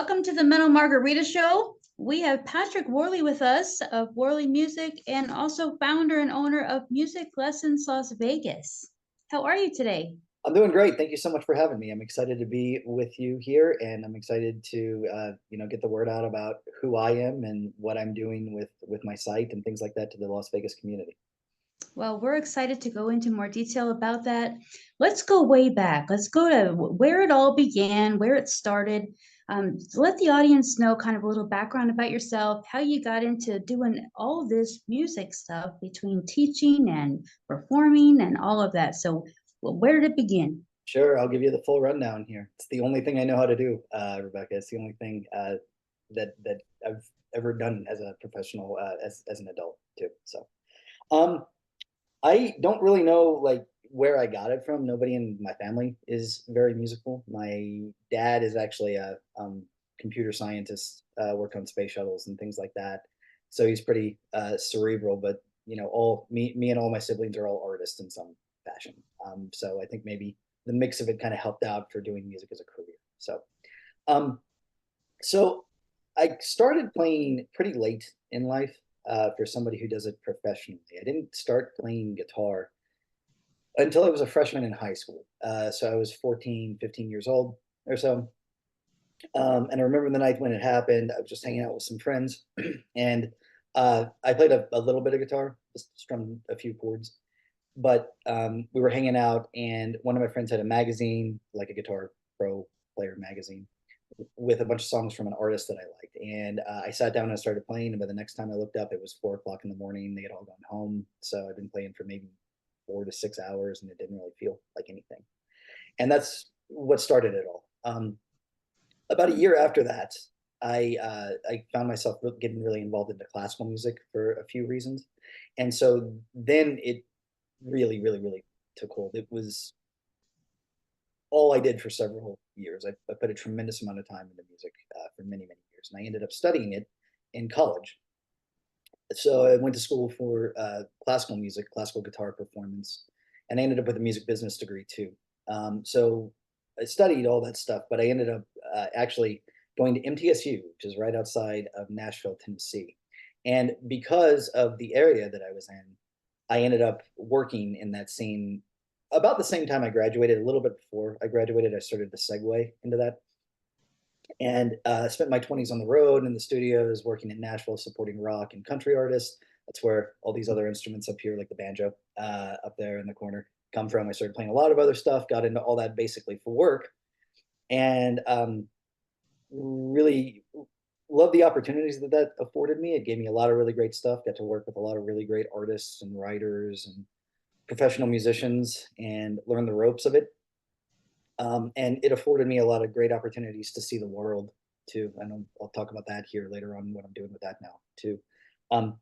Welcome to the Mental Margarita Show. We have Patrick Worley with us of Worley Music and also founder and owner of Music Lessons Las Vegas. How are you today? I'm doing great. Thank you so much for having me. I'm excited to be with you here, and I'm excited to get the word out about who I am and what I'm doing with my site and things like that to the Las Vegas community. Well, we're excited to go into more detail about that. Let's go way back. Let's go to where it all began, where it started. Let the audience know kind of a little background about yourself, how you got into doing all this music stuff between teaching and performing and all of that. So, well, where did it begin? Sure, I'll give you the full rundown here. It's the only thing I know how to do, Rebecca. It's the only thing that I've ever done as a professional, as an adult too. So, um, I don't really know like where I got it from. Nobody in my family is very musical. My dad is actually a computer scientist, worked on space shuttles and things like that. So he's pretty cerebral. But all me and all my siblings are all artists in some fashion. So I think maybe the mix of it kind of helped out for doing music as a career. Um, so I started playing pretty late in life, for somebody who does it professionally. I didn't start playing guitar until I was a freshman in high school. So I was 14, 15 years old or so. And I remember the night when it happened, I was just hanging out with some friends and I played a little bit of guitar, just strummed a few chords. But we were hanging out, and one of my friends had a magazine, like a Guitar Pro Player magazine, with a bunch of songs from an artist that I liked. And I sat down and I started playing. And by the next time I looked up, it was 4 o'clock in the morning. They had all gone home. So I'd been playing for maybe 4 to 6 hours, and it didn't really feel like anything. And that's what started it all. About a year after that, I found myself getting really involved into classical music for a few reasons. And so then it really, really, really took hold. It was all I did for several years. I put a tremendous amount of time into music, for many, many years, and I ended up studying it in college. So I went to school for classical music, classical guitar performance, and I ended up with a music business degree too. So I studied all that stuff, but I ended up actually going to MTSU, which is right outside of Nashville, Tennessee. And because of the area that I was in, I ended up working in that scene about the same time I graduated. A little bit before I graduated, I started to segue into that, and spent my 20s on the road in the studios, working in Nashville, supporting rock and country artists. That's where all these other instruments up here, like the banjo, up there in the corner, come from. I started playing a lot of other stuff, got into all that basically for work, and really loved the opportunities that that afforded me. It gave me a lot of really great stuff. Got to work with a lot of really great artists and writers and professional musicians and learn the ropes of it. And it afforded me a lot of great opportunities to see the world too. And I'll talk about that here later on, what I'm doing with that now too. Um,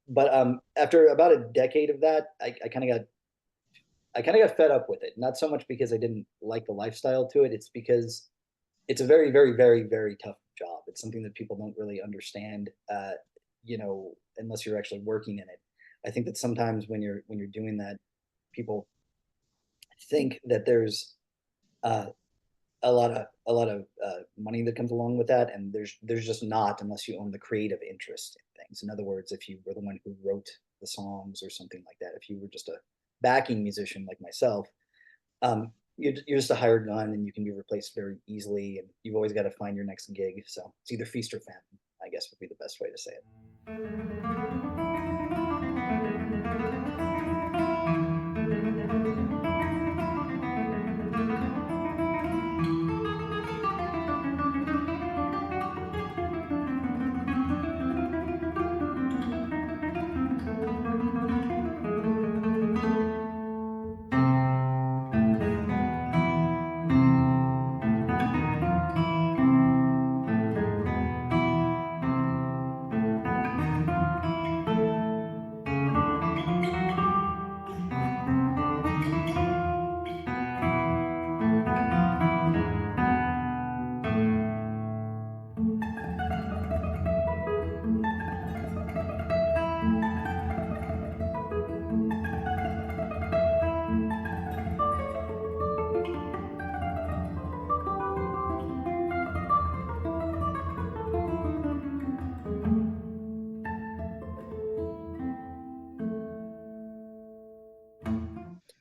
but after about a decade of that, I kind of got fed up with it. Not so much because I didn't like the lifestyle to it. It's because it's a very, very, very, very tough job. It's something that people don't really understand, unless you're actually working in it. I think that sometimes when you're doing that, people think that there's uh, a lot of money that comes along with that, and there's just not, unless you own the creative interest in things. In other words, if you were the one who wrote the songs or something like that, if you were just a backing musician like myself, you're just a hired gun, and you can be replaced very easily, and you've always got to find your next gig. So it's either feast or famine, I guess, would be the best way to say it.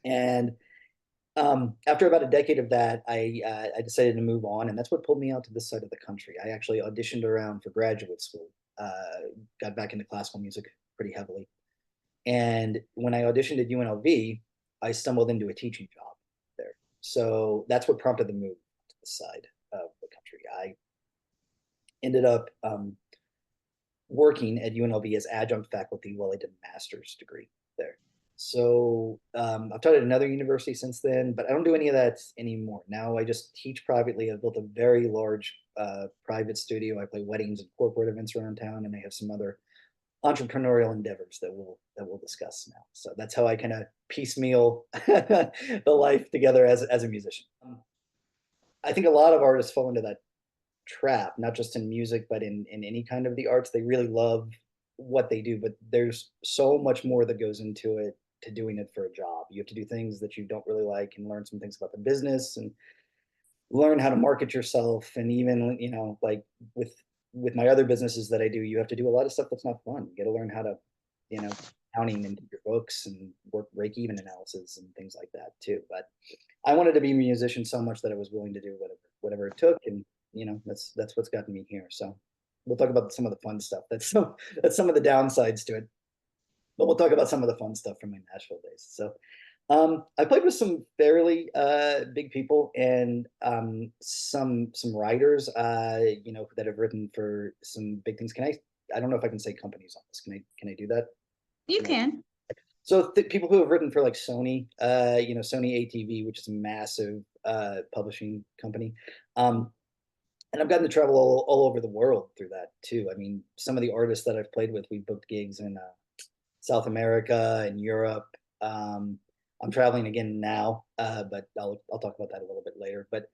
And after about a decade of that, I decided to move on, and that's what pulled me out to this side of the country. I actually auditioned around for graduate school, got back into classical music pretty heavily. And when I auditioned at UNLV, I stumbled into a teaching job there. So that's what prompted the move to the side of the country. I ended up working at UNLV as adjunct faculty while I did a master's degree there. So I've taught at another university since then, but I don't do any of that anymore. Now I just teach privately. I've built a very large private studio. I play weddings and corporate events around town, and I have some other entrepreneurial endeavors that we'll discuss now. So that's how I kind of piecemeal the life together as a musician. I think a lot of artists fall into that trap, not just in music, but in any kind of the arts. They really love what they do, but there's so much more that goes into it to doing it for a job. You have to do things that you don't really like and learn some things about the business and learn how to market yourself. And even, like with my other businesses that I do, you have to do a lot of stuff that's not fun. You got to learn how to, counting into your books and work break-even analysis and things like that too. But I wanted to be a musician so much that I was willing to do whatever it took, and that's what's gotten me here. So we'll talk about some of the fun stuff. That's some of the downsides to it, but we'll talk about some of the fun stuff from my Nashville days. So I played with some fairly big people and some writers, that have written for some big things. I don't know if I can say companies on this. Can I do that? You can. So people who have written for like Sony, Sony ATV, which is a massive publishing company. And I've gotten to travel all over the world through that too. I mean, some of the artists that I've played with, we booked gigs in South America and Europe. I'm traveling again now, but I'll talk about that a little bit later. But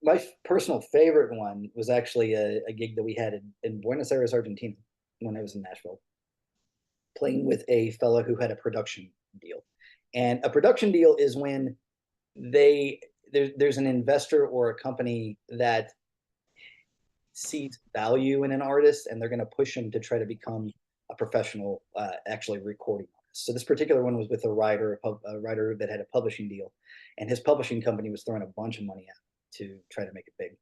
my personal favorite one was actually a gig that we had in Buenos Aires, Argentina, when I was in Nashville, playing with a fellow who had a production deal. And a production deal is when there's an investor or a company that sees value in an artist, and they're going to push him to try to become a professional, actually recording artist. So this particular one was with a writer that had a publishing deal, and his publishing company was throwing a bunch of money at him to try to make it big.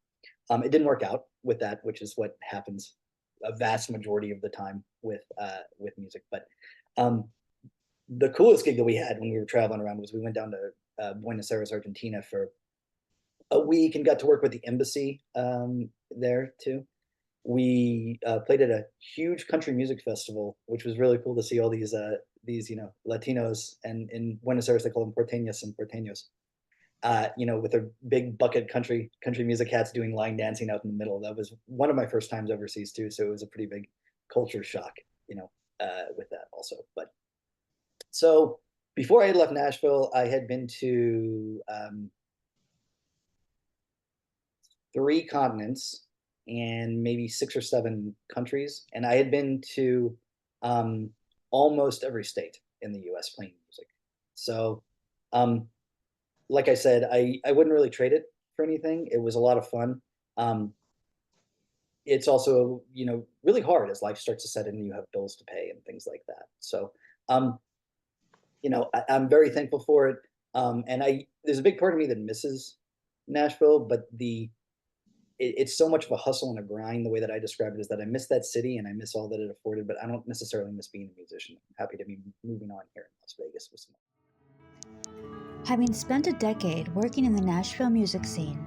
It didn't work out with that, which is what happens a vast majority of the time with music. But the coolest gig that we had when we were traveling around was we went down to Buenos Aires, Argentina for a week and got to work with the embassy there too. We played at a huge country music festival, which was really cool to see all these Latinos, and in Buenos Aires they call them porteñas and porteños. With their big bucket country music hats doing line dancing out in the middle. That was one of my first times overseas too, so it was a pretty big culture shock, with that also. But so before I had left Nashville, I had been to 3 continents and maybe 6 or 7 countries, and I had been to almost every state in the U.S. playing music. So, like I said, I wouldn't really trade it for anything. It was a lot of fun. It's also, really hard as life starts to set in and you have bills to pay and things like that. So, I'm very thankful for it. And there's a big part of me that misses Nashville, but it's so much of a hustle and a grind. The way that I describe it is that I miss that city and I miss all that it afforded, but I don't necessarily miss being a musician. I'm happy to be moving on here in Las Vegas with some. Having spent a decade working in the Nashville music scene,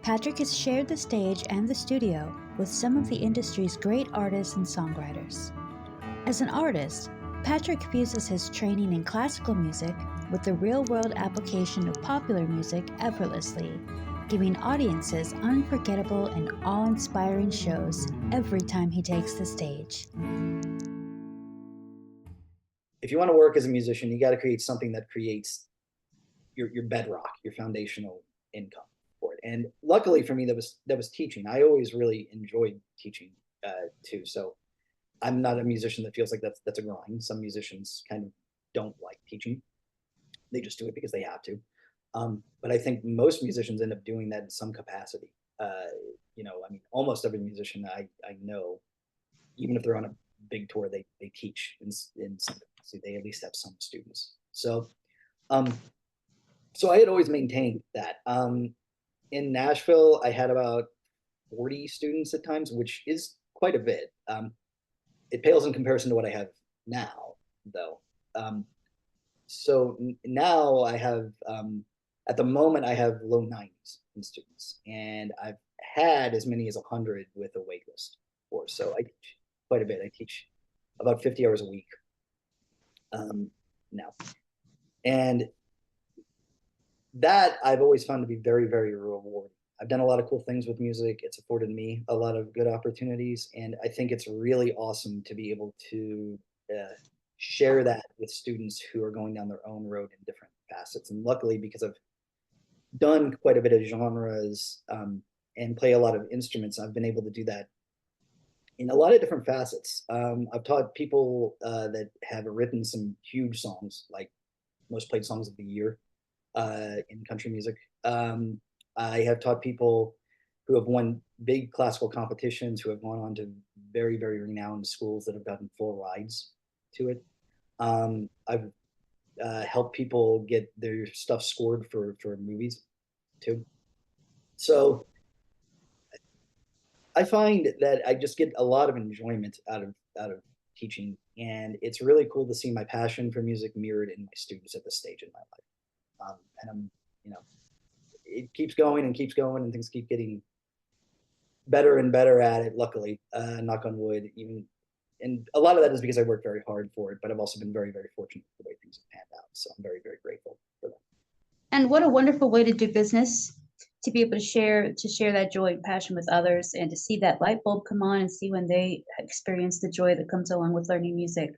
Patrick has shared the stage and the studio with some of the industry's great artists and songwriters. As an artist, Patrick fuses his training in classical music with the real-world application of popular music effortlessly, giving audiences unforgettable and awe-inspiring shows every time he takes the stage. If you want to work as a musician, you got to create something that creates your bedrock, your foundational income for it. And luckily for me, that was teaching. I always really enjoyed teaching too. So I'm not a musician that feels like that's a grind. Some musicians kind of don't like teaching; they just do it because they have to. But I think most musicians end up doing that in some capacity. Almost every musician I know, even if they're on a big tour, they teach in some capacity. They at least have some students. So So I had always maintained that. In Nashville, I had about 40 students at times, which is quite a bit. It pales in comparison to what I have now, though. So now I have, at the moment, I have low 90s in students, and I've had as many as 100 with a wait list for. So I teach quite a bit. I teach about 50 hours a week now. And that I've always found to be very, very rewarding. I've done a lot of cool things with music. It's afforded me a lot of good opportunities. And I think it's really awesome to be able to share that with students who are going down their own road in different facets. And luckily, because I've done quite a bit of genres and play a lot of instruments, I've been able to do that in a lot of different facets. I've taught people that have written some huge songs, like most played songs of the year in country music. I have taught people who have won big classical competitions, who have gone on to very, very renowned schools that have gotten full rides to it. I've helped people get their stuff scored for movies too. So I find that I just get a lot of enjoyment out of teaching, and it's really cool to see my passion for music mirrored in my students at this stage in my life. And I'm, you know, it keeps going and keeps going, and things keep getting better and better at it. Luckily, knock on wood. Even, and a lot of that is because I work very hard for it, but I've also been very, very fortunate with the way things have panned out. So I'm very, very grateful for that. And what a wonderful way to do business, to be able to share that joy and passion with others, and to see that light bulb come on and see when they experience the joy that comes along with learning music.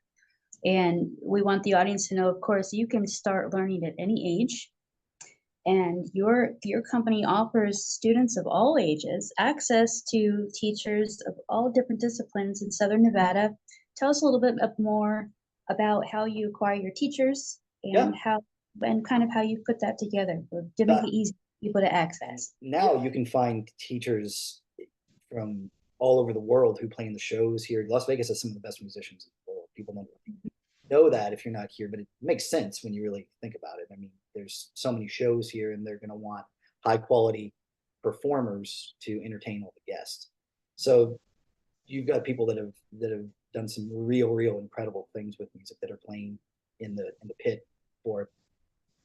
And we want the audience to know, of course, you can start learning at any age. And your company offers students of all ages access to teachers of all different disciplines in Southern Nevada. Tell us a little bit more about how you acquire your teachers Yeah. and kind of how you put that together to make it easy for people to access. Now you can find teachers from all over the world who play in the shows here. Las Vegas has some of the best musicians in the world. People don't really know that if you're not here, but it makes sense when you really think about it. I mean, there's so many shows here, and they're going to want high quality performers to entertain all the guests. So you've got people that have done some real incredible things with music, that are playing in the pit for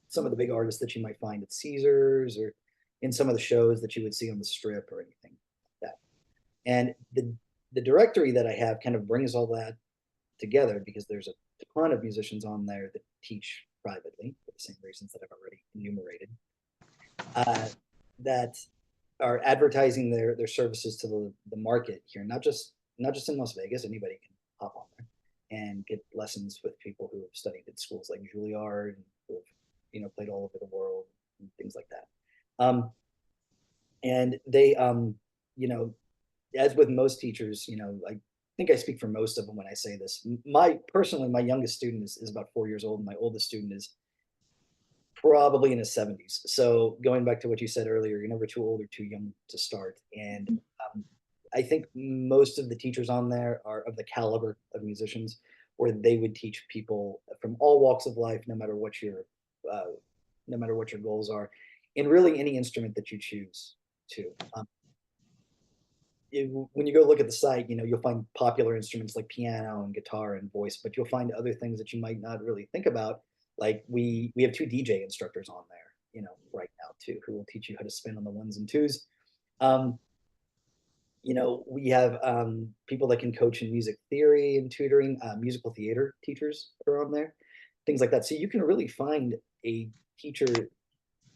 some of the big artists that you might find at Caesars, or in some of the shows that you would see on the Strip or anything like that. And the directory that I have kind of brings all that together, because there's a ton of musicians on there that teach privately for the same reasons that I've already enumerated, that are advertising their services to the market here, not just in Las Vegas. Anybody can hop on there and get lessons with people who have studied at schools like Juilliard, and who have played all over the world and things like that. And they as with most teachers, I think I speak for most of them when I say this. Personally, my youngest student is about 4 years old, and my oldest student is probably in his 70s. So going back to what you said earlier, you're never too old or too young to start. And I think most of the teachers on there are of the caliber of musicians, where they would teach people from all walks of life, no matter what your goals are, and really any instrument that you choose to. When you go look at the site, you'll find popular instruments like piano and guitar and voice, but you'll find other things that you might not really think about. Like we have 2 DJ instructors on there, right now too, who will teach you how to spin on the ones and twos. We have people that can coach in music theory and tutoring. Musical theater teachers are on there, things like that. So you can really find a teacher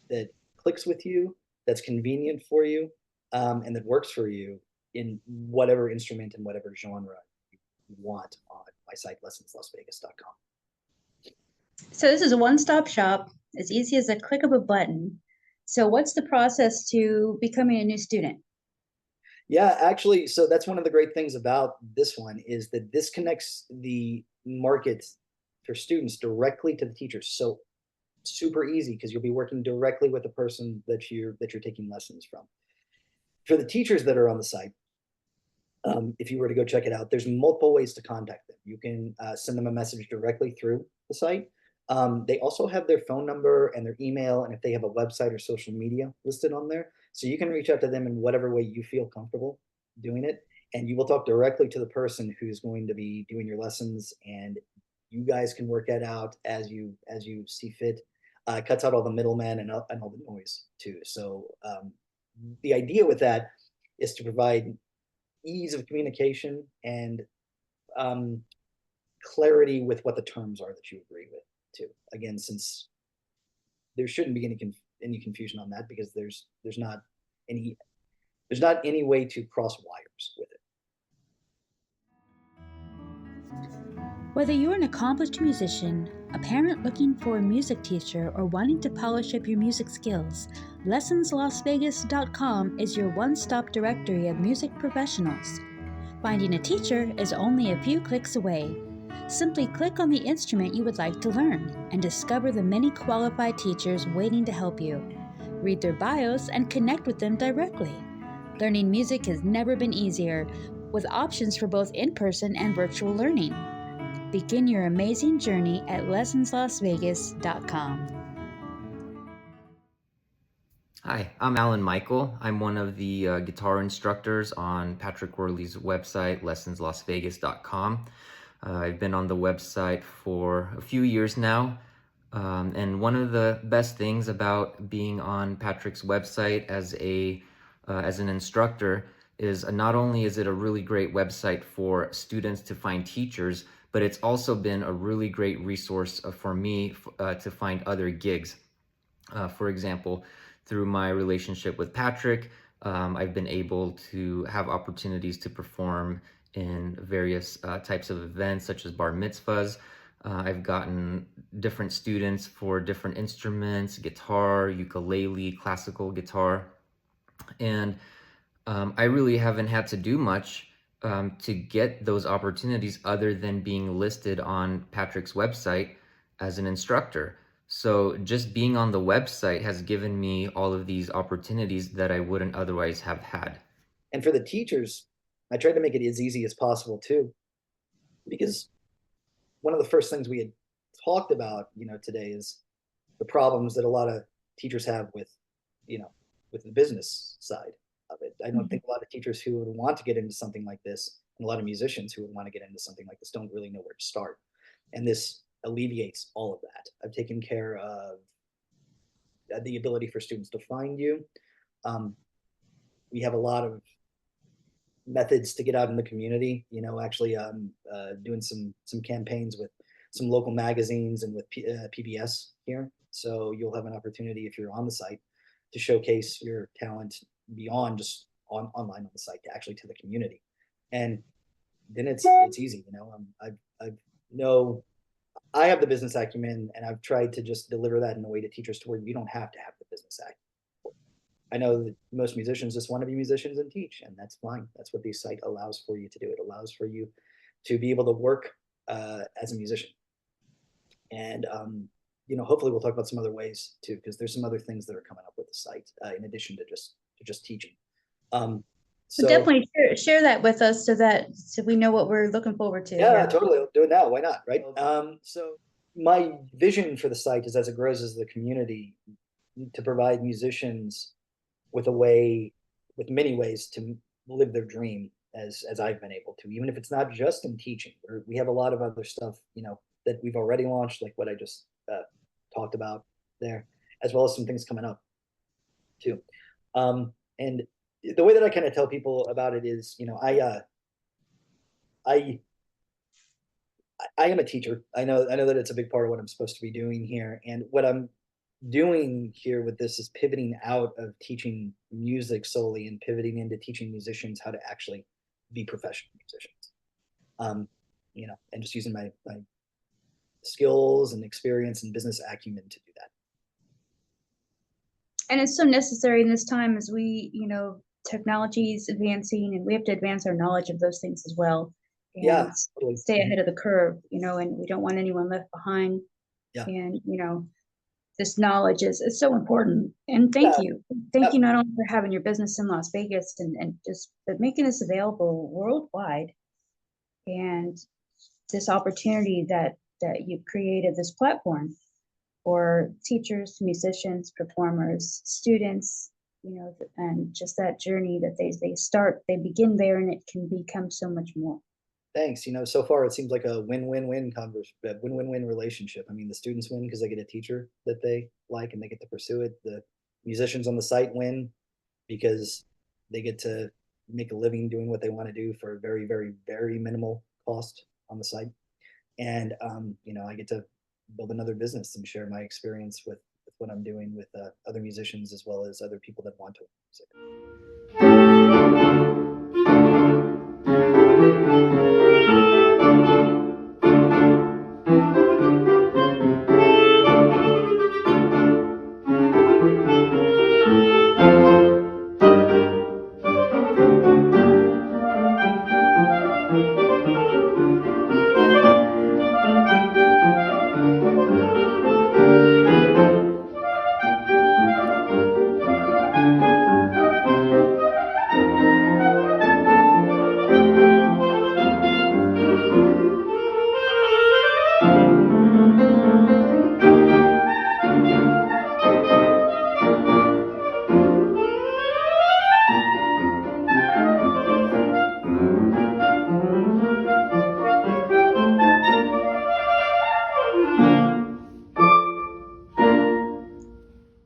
that clicks with you, that's convenient for you, and that works for you in whatever instrument and whatever genre you want on my site, lessonslasvegas.com. So this is a one-stop shop, as easy as a click of a button. So what's the process to becoming a new student? Yeah, actually, so that's one of the great things about this one, is that this connects the market for students directly to the teachers. So super easy, because you'll be working directly with the person that you're taking lessons from. For the teachers that are on the site, if you were to go check it out, there's multiple ways to contact them. You can send them a message directly through the site, They also have their phone number and their email, and if they have a website or social media listed on there. So you can reach out to them in whatever way you feel comfortable doing it. And you will talk directly to the person who's going to be doing your lessons, and you guys can work that out as you see fit. It cuts out all the middlemen and all the noise too. So the idea with that is to provide ease of communication and clarity with what the terms are that you agree with too. Again, since there shouldn't be any confusion on that, because there's not any way to cross wires with it. Whether you're an accomplished musician, a parent looking for a music teacher, or wanting to polish up your music skills, lessonslasvegas.com is your one-stop directory of music professionals. Finding a teacher is only a few clicks away. Simply click on the instrument you would like to learn and discover the many qualified teachers waiting to help you. Read their bios and connect with them directly. Learning music has never been easier, with options for both in-person and virtual learning. Begin your amazing journey at lessonslasvegas.com. Hi, I'm Alan Michael. I'm one of the guitar instructors on Patrick Worley's website, lessonslasvegas.com. I've been on the website for a few years now, and one of the best things about being on Patrick's website as an instructor is not only is it a really great website for students to find teachers, but it's also been a really great resource for me to find other gigs. For example, through my relationship with Patrick, I've been able to have opportunities to perform in various types of events, such as bar mitzvahs. I've gotten different students for different instruments: guitar, ukulele, classical guitar. And I really haven't had to do much to get those opportunities other than being listed on Patrick's website as an instructor. So just being on the website has given me all of these opportunities that I wouldn't otherwise have had. And for the teachers, I tried to make it as easy as possible too, because one of the first things we had talked about, today is the problems that a lot of teachers have with the business side of it. I don't think a lot of teachers who would want to get into something like this, and a lot of musicians who would want to get into something like this, don't really know where to start. And this alleviates all of that. I've taken care of the ability for students to find you. We have a lot of methods to get out in the community, actually doing some campaigns with some local magazines and with PBS here. So you'll have an opportunity, if you're on the site, to showcase your talent beyond just online on the site, actually to the community. And then it's easy. I have the business acumen, and I've tried to just deliver that in a way to teachers to where you don't have to have the business acumen. I know that most musicians just want to be musicians and teach, and that's fine. That's what the site allows for you to do. It allows for you to be able to work as a musician. And hopefully we'll talk about some other ways too, because there's some other things that are coming up with the site in addition to just teaching. So definitely share that with us so we know what we're looking forward to. Yeah, totally. I'll do it now. Why not? Right. So my vision for the site is, as it grows as the community, to provide musicians with many ways to live their dream as I've been able to, even if it's not just in teaching. We have a lot of other stuff, that we've already launched, like what I just talked about there, as well as some things coming up too. And the way that I kind of tell people about it is, I am a teacher. I know that it's a big part of what I'm supposed to be doing here. And what I'm doing here with this is pivoting out of teaching music solely and pivoting into teaching musicians how to actually be professional musicians. And just using my skills and experience and business acumen to do that. And it's so necessary in this time as we, technology is advancing, and we have to advance our knowledge of those things as well. And totally. Stay ahead of the curve, and we don't want anyone left behind. Yeah. And, this knowledge is so important. And thank you not only for having your business in Las Vegas but making this available worldwide, and this opportunity that that you've created this platform for teachers, musicians, performers, students, and just that journey that they begin there, and it can become so much more. Thanks. So far it seems like a win-win-win relationship. I mean, the students win because they get a teacher that they like and they get to pursue it. The musicians on the site win because they get to make a living doing what they want to do for a very, very, very minimal cost on the site. And I get to build another business and share my experience with what I'm doing with other musicians as well as other people that want to learn music.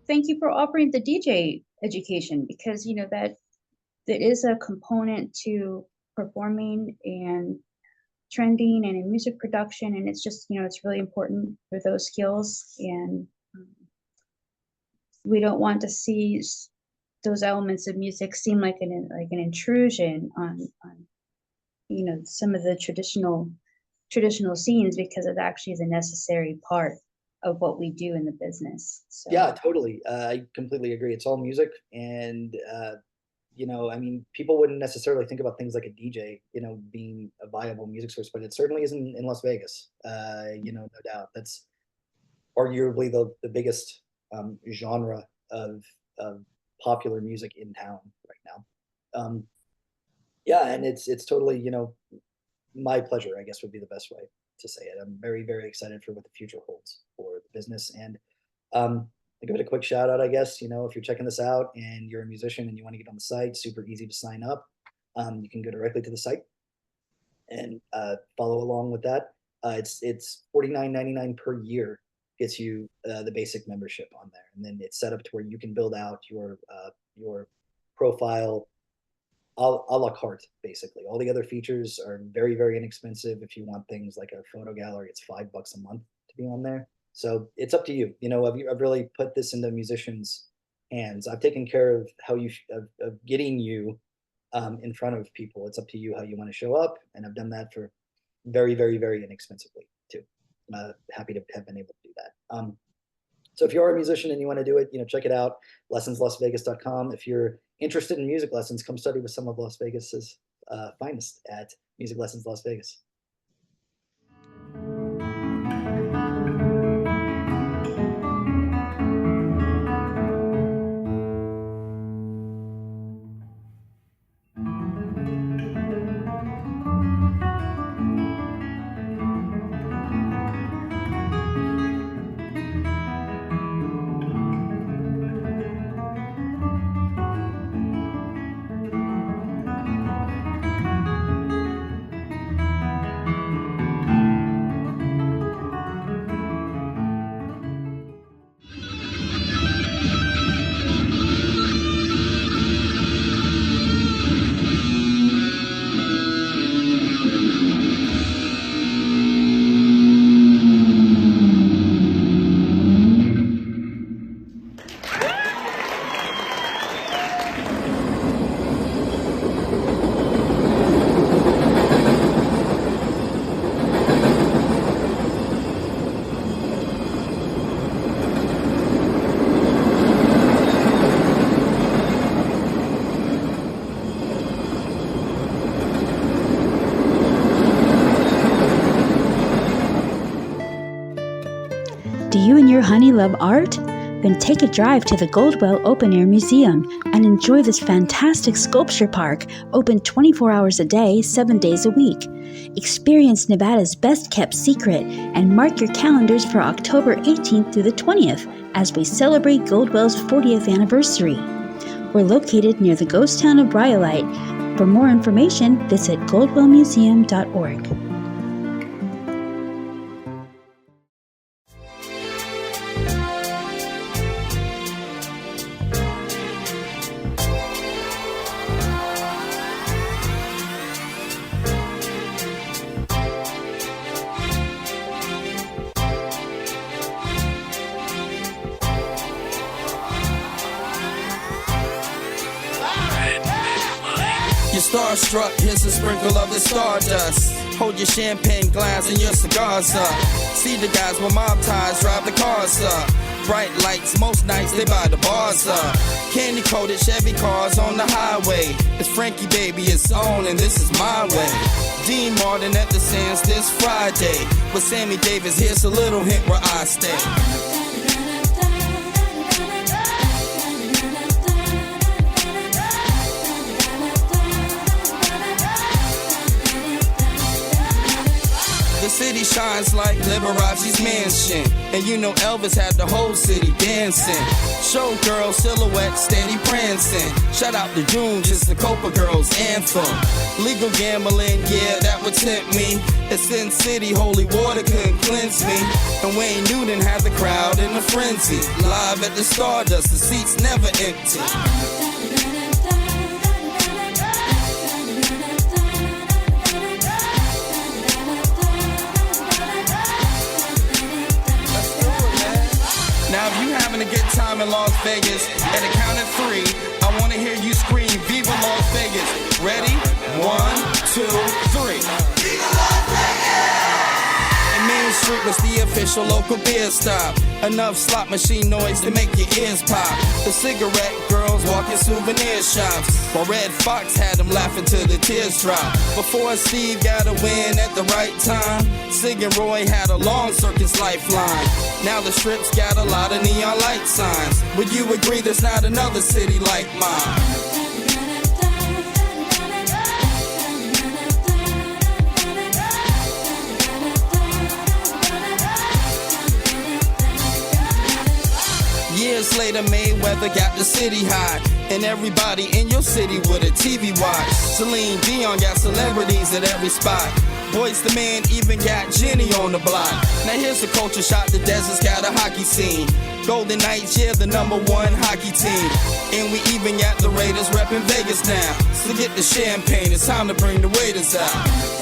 Thank you for offering the DJ education, because that there is a component to performing and trending and in music production, and it's just it's really important for those skills, and we don't want to see those elements of music seem like an intrusion on some of the traditional scenes, because it actually is a necessary part of what we do in the business. So Yeah, totally. I completely agree. It's all music, and I mean, people wouldn't necessarily think about things like a DJ, being a viable music source, but it certainly isn't in Las Vegas. No doubt. That's arguably the biggest genre of popular music in town right now. Yeah, and it's totally, my pleasure, I guess would be the best way to say it. I'm very, very excited for what the future holds for the business. And I give it a quick shout out, I guess. If you're checking this out and you're a musician and you want to get on the site, super easy to sign up. You can go directly to the site and follow along with that. It's $49.99 per year, gets you the basic membership on there, and then it's set up to where you can build out your profile a la carte, basically. All the other features are very, very inexpensive. If you want things like a photo gallery, it's $5 a month to be on there. So it's up to you. I've really put this into musicians' hands. I've taken care of how of getting you in front of people. It's up to you how you want to show up, and I've done that for very, very, very inexpensively too. Happy to have been able to do that. So if you're a musician and you want to do it, check it out, lessonslasvegas.com. If you're interested in music lessons, come study with some of Las Vegas's finest at Music Lessons Las Vegas. Do you and your honey love art? Then take a drive to the Goldwell Open Air Museum and enjoy this fantastic sculpture park, open 24 hours a day, 7 days a week. Experience Nevada's best-kept secret and mark your calendars for October 18th through the 20th as we celebrate Goldwell's 40th anniversary. We're located near the ghost town of Rhyolite. For more information, visit goldwellmuseum.org. You're starstruck, here's a sprinkle of the stardust. Hold your champagne glass and your cigars up. See the guys with mob ties drive the cars up. Bright lights, most nights they buy the bars up. Candy coated Chevy cars on the highway. It's Frankie baby, it's on and this is my way. Dean Martin at the Sands this Friday. With Sammy Davis, here's a little hint where I stay. The city shines like Liberace's mansion. And you know Elvis had the whole city dancing. Showgirl silhouette steady prancing. Shout out to June, just the Copa Girls anthem. Legal gambling, yeah, that would tempt me. It's Sin City, holy water couldn't cleanse me. And Wayne Newton had the crowd in a frenzy. Live at the Stardust, the seats never empty. Now if you having a good time in Las Vegas, at a count of 3, I want to hear you scream, Viva Las Vegas. Ready? 1, 2, 3. Viva Las Vegas! And Main Street was the official local beer stop. Enough slot machine noise to make your ears pop. The cigarette girls walking souvenir shops, while Red Fox had them laughing till the tears drop. Before Steve got a win at the right time, Sig and Roy had a long circus lifeline. Now the Strip's got a lot of neon light signs. Would you agree there's not another city like mine? Years later, Mayweather got the city hot, and everybody in your city with a TV watch. Celine Dion got celebrities at every spot. Boys the Man even got Jenny on the block. Now here's a culture shot, the desert's got a hockey scene. Golden Knights, yeah, the #1 hockey team. And we even got the Raiders repping Vegas now. So get the champagne, it's time to bring the waiters out.